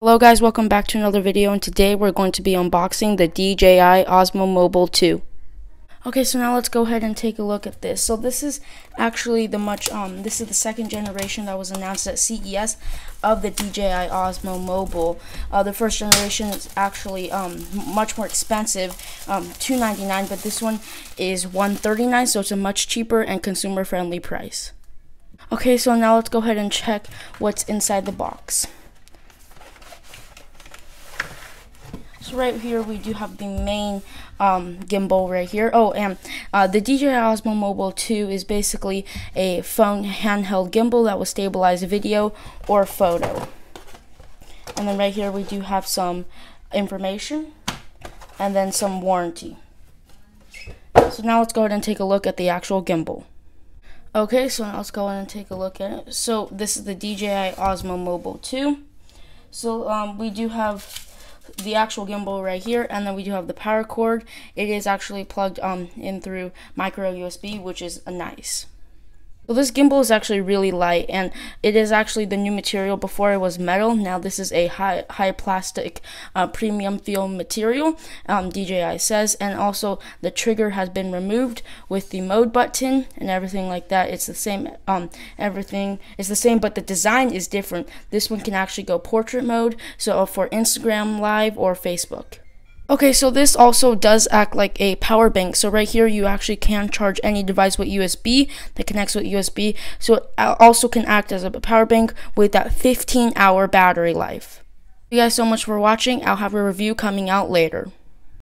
Hello guys, welcome back to another video, and today we're going to be unboxing the DJI Osmo Mobile 2. Okay, so now let's go ahead and take a look at this. So this is actually this is the second generation that was announced at CES of the DJI Osmo Mobile. The first generation is actually much more expensive, $299, but this one is $139, so it's a much cheaper and consumer-friendly price. Okay, so now let's go ahead and check what's inside the box. So right here we do have the main gimbal right here. Oh, and the DJI Osmo Mobile 2 is basically a phone handheld gimbal that will stabilize video or photo. And then right here we do have some information and then some warranty. So now let's go ahead and take a look at the actual gimbal. Okay, so now let's go ahead and take a look at it. So this is the DJI Osmo Mobile 2. So we do have the actual gimbal right here, and then we do have the power cord. It is actually plugged in through micro USB, which is nice. So this gimbal is actually really light, and it is actually the new material. Before it was metal, now this is a high plastic premium feel material, DJI says. And also the trigger has been removed with the mode button and everything like that. It's the same, everything is the same, but the design is different. This one can actually go portrait mode, so for Instagram Live or Facebook. Okay, so this also does act like a power bank. So right here you actually can charge any device with USB that connects with USB. So it also can act as a power bank with that 15-hour battery life. Thank you guys so much for watching. I'll have a review coming out later.